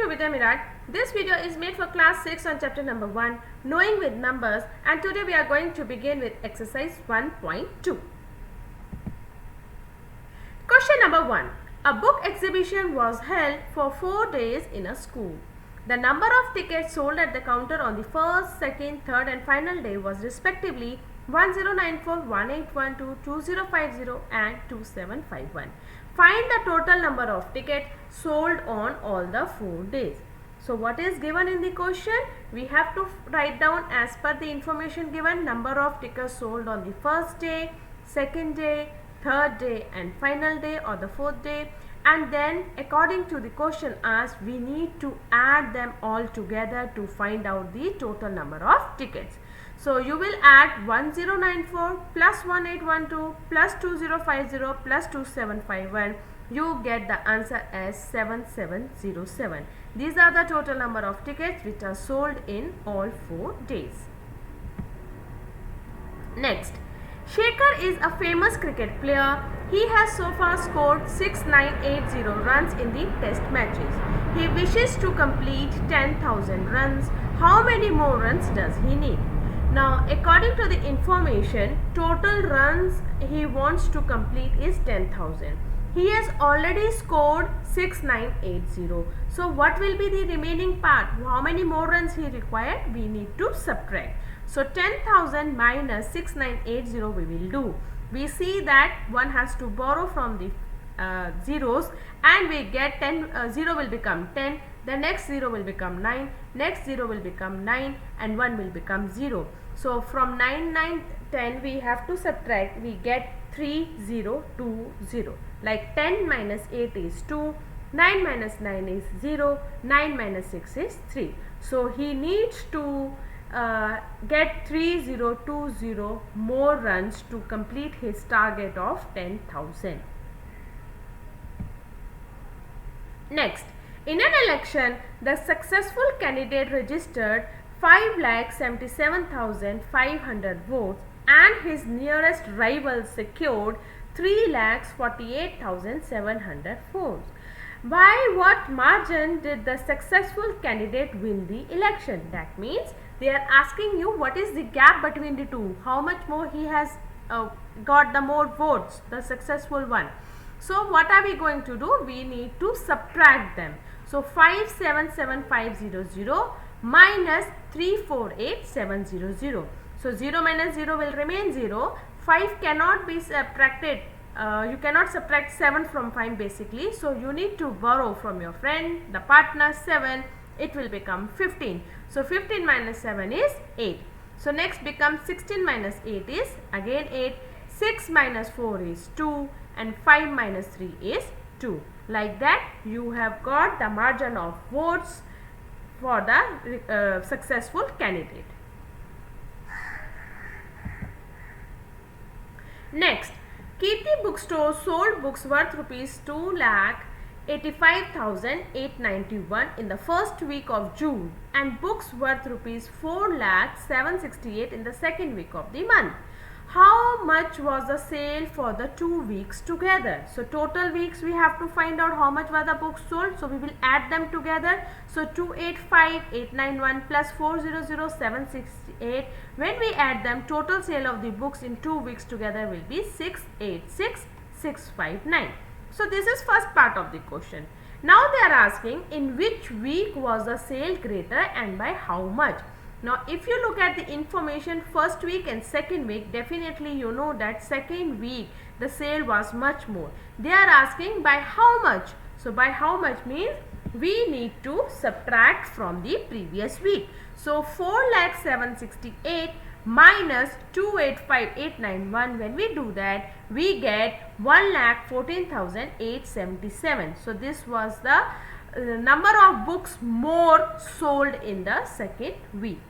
to Vidya Mirat. This video is made for class 6 on chapter number 1, Knowing with Numbers, and today we are going to begin with exercise 1.2. Question number 1. A book exhibition was held for 4 days in a school. The number of tickets sold at the counter on the first, second, third and final day was respectively 1094, 1812, 2050 and 2751. Find the total number of tickets sold on all the 4 days. So what is given in the question? We have to write down as per the information given number of tickets sold on the first day, second day, third day and final day or the fourth day, and then according to the question asked we need to add them all together to find out the total number of tickets. So you will add 1094 plus 1812 plus 2050 plus 2751. You get the answer as 7707. These are the total number of tickets which are sold in all 4 days. Next, Shekhar is a famous cricket player. He has so far scored 6980 runs in the test matches. He wishes to complete 10,000 runs. How many more runs does he need? Now, according to the information, total runs he wants to complete is 10,000. He has already scored 6980. So, what will be the remaining part? How many more runs he required? We need to subtract. So, 10,000 minus 6980 we will do. We see that one has to borrow from the zeros and we get 10, 0 will become 10, the next 0 will become 9, next 0 will become 9 and 1 will become 0. So from 9, 9, 10 we have to subtract, we get 3020. Like 10 minus 8 is 2, 9 minus 9 is 0, 9 minus 6 is 3. So he needs to get 3020 more runs to complete his target of 10,000. Next, in an election, the successful candidate registered 5,77,500 votes and his nearest rival secured 3,48,700 votes. By what margin did the successful candidate win the election? That means they are asking you what is the gap between the two, how much more he has got the more votes, the successful one. So what are we going to do? We need to subtract them. So 577,500 minus 348,700. So 0 minus 0 will remain 0. 5 cannot be subtracted. You cannot subtract 7 from 5 basically. So you need to borrow from your friend, the partner 7. It will become 15. So 15 minus 7 is 8. So next becomes 16 minus 8 is again 8. 6 minus 4 is 2 and 5 minus 3 is 2. Like that you have got the margin of votes for the successful candidate. Next, Kirti Bookstore sold books worth rupees 2,85,891 in the first week of June and books worth rupees 4,768,000 in the second week of the month. How much was the sale for the 2 weeks together? So total weeks we have to find out how much were the books sold. So we will add them together. So 285,891 plus 400,768. When we add them, total sale of the books in 2 weeks together will be 686,659. So this is first part of the question. Now they are asking in which week was the sale greater and by how much? Now if you look at the information first week and second week, definitely you know that second week the sale was much more. They are asking by how much. So by how much means we need to subtract from the previous week. So 4,768,000 minus 285,891, when we do that we get 1,14,877. So this was the number of books more sold in the second week.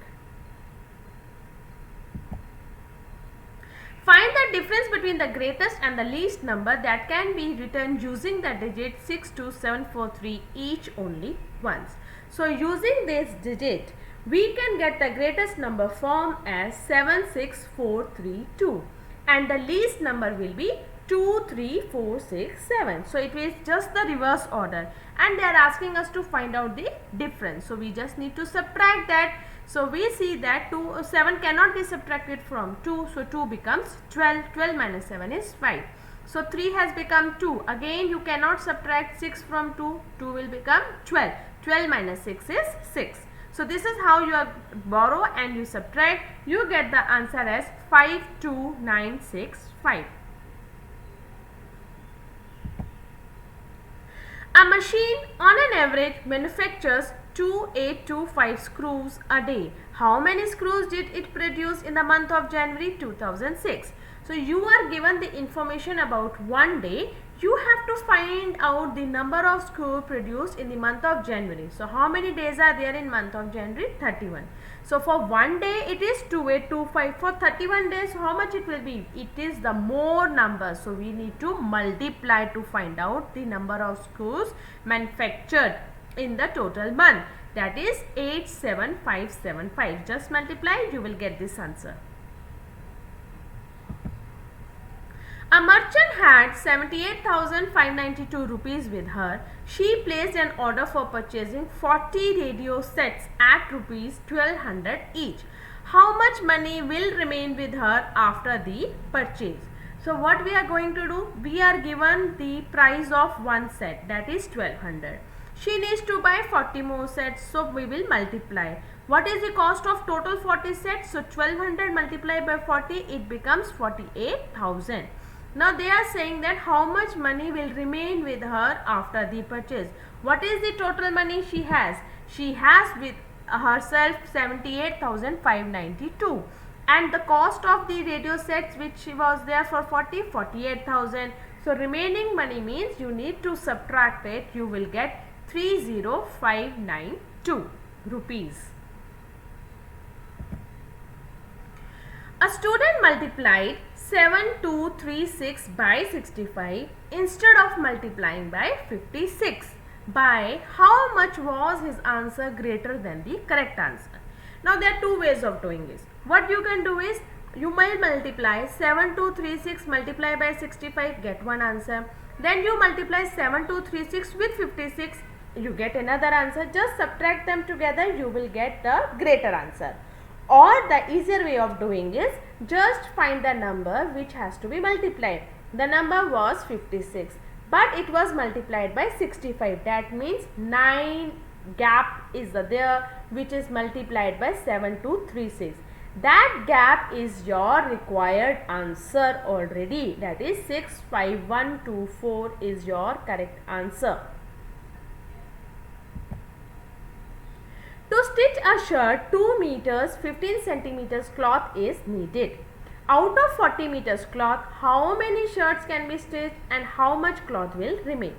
Find the difference between the greatest and the least number that can be written using the digit 62743 each only once. So using this digit we can get the greatest number form as 76432 and the least number will be 2, 3, 4, 6, 7. So it is just the reverse order, and they are asking us to find out the difference. So we just need to subtract that. So we see that 7 cannot be subtracted from 2. So 2 becomes 12. 12 minus 7 is 5. So 3 has become 2. Again you cannot subtract 6 from 2. 2 will become 12. 12 minus 6 is 6. So this is how you borrow and you subtract. You get the answer as 52965. A machine on an average manufactures 2825 screws a day. How many screws did it produce in the month of January 2006? So you are given the information about one day. You have to find out the number of screws produced in the month of January. So how many days are there in month of January? 31. So for one day it is 2825. For 31 days how much it will be? It is the more number. So we need to multiply to find out the number of screws manufactured in the total month. That is 87575. Just multiply, you will get this answer. A merchant had 78,592 rupees with her. She placed an order for purchasing 40 radio sets at rupees 1200 each. How much money will remain with her after the purchase? So what we are going to do? We are given the price of one set, that is 1200. She needs to buy 40 more sets, so we will multiply. What is the cost of total 40 sets? So 1200 multiplied by 40, it becomes 48,000. Now they are saying that how much money will remain with her after the purchase. What is the total money she has? She has with herself 78,592, and the cost of the radio sets which was there for 48,000. So remaining money means you need to subtract it. You will get 30,592 rupees. A student multiplied 7236 by 65 instead of multiplying by 56. By how much was his answer greater than the correct answer? Now there are two ways of doing this. What you can do is you might multiply 7236 multiply by 65, get one answer. Then you multiply 7236 with 56, you get another answer. Just subtract them together, you will get the greater answer. Or the easier way of doing is just find the number which has to be multiplied. The number was 56, but it was multiplied by 65. That means 9 gap is there, which is multiplied by 7236. That gap is your required answer already. That is 65124 is your correct answer. To stitch a shirt, 2 meters 15 centimeters cloth is needed. Out of 40 meters cloth, how many shirts can be stitched and how much cloth will remain?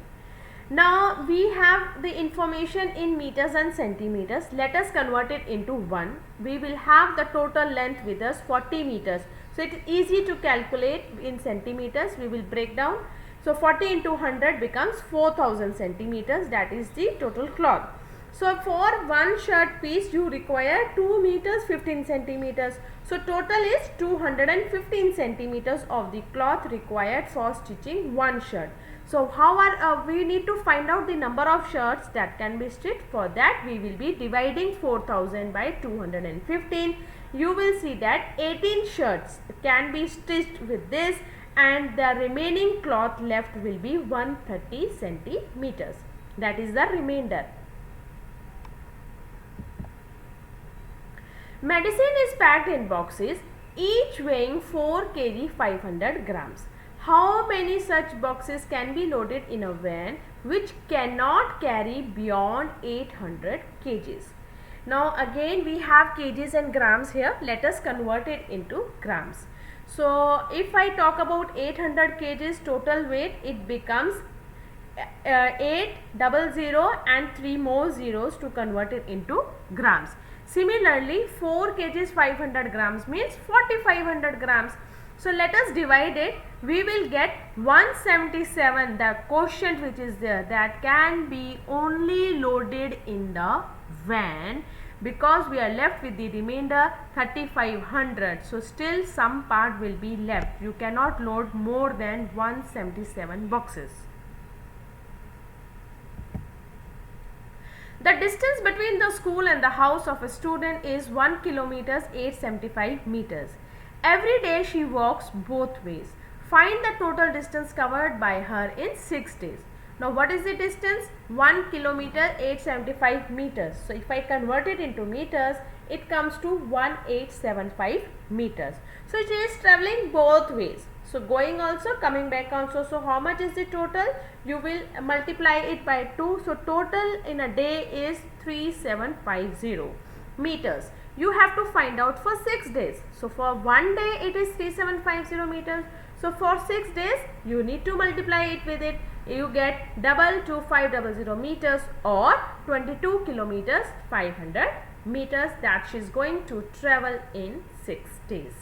Now we have the information in meters and centimeters. Let us convert it into one. We will have the total length with us 40 meters. So it is easy to calculate in centimeters. We will break down. So 40 into 100 becomes 4000 centimeters. That is the total cloth. So for one shirt piece you require 2 meters 15 centimeters. So total is 215 centimeters of the cloth required for stitching one shirt. So how we need to find out the number of shirts that can be stitched. For that we will be dividing 4000 by 215. You will see that 18 shirts can be stitched with this, and the remaining cloth left will be 130 centimeters. That is the remainder. Medicine is packed in boxes, each weighing 4 kg 500 grams. How many such boxes can be loaded in a van which cannot carry beyond 800 kgs? Now again we have kgs and grams here. Let us convert it into grams. So if I talk about 800 kgs total weight, it becomes 800 and 3 more zeros to convert it into grams. Similarly, 4 kgs 500 grams means 4500 grams. So let us divide it. We will get 177, the quotient which is there, that can be only loaded in the van because we are left with the remainder 3500. So still some part will be left. You cannot load more than 177 boxes. The distance between the school and the house of a student is 1 kilometers 875 meters. Every day she walks both ways. Find the total distance covered by her in 6 days. Now what is the distance? 1 kilometer 875 meters. So if I convert it into meters, it comes to 1875 meters. So she is traveling both ways. So going also, coming back also. So how much is the total? You will multiply it by 2. So total in a day is 3750 meters. You have to find out for 6 days. So for one day it is 3750 meters. So for 6 days you need to multiply it with it. You get double 2500 meters or 22 kilometers 500 meters that she is going to travel in 6 days.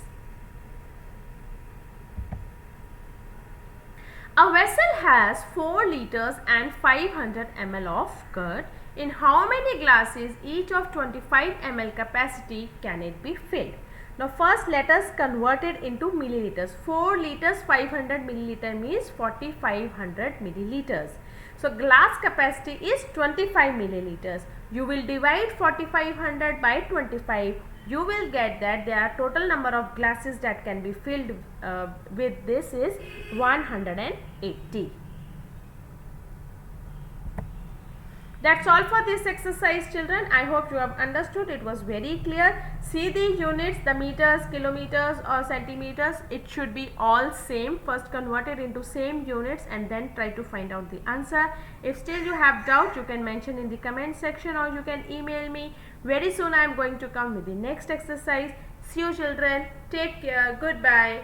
A vessel has 4 liters and 500 ml of curd. In how many glasses each of 25 ml capacity can it be filled? Now first let us convert it into milliliters. 4 liters 500 milliliter means 4500 milliliters. So glass capacity is 25 milliliters. You will divide 4500 by 25. You will get that there are total number of glasses that can be filled with this is 180. That's all for this exercise, children. I hope you have understood. It was very clear. See the units, the meters, kilometers or centimeters. It should be all same. First convert it into same units and then try to find out the answer. If still you have doubt, you can mention in the comment section or you can email me. Very soon I am going to come with the next exercise. See you, children. Take care. Goodbye.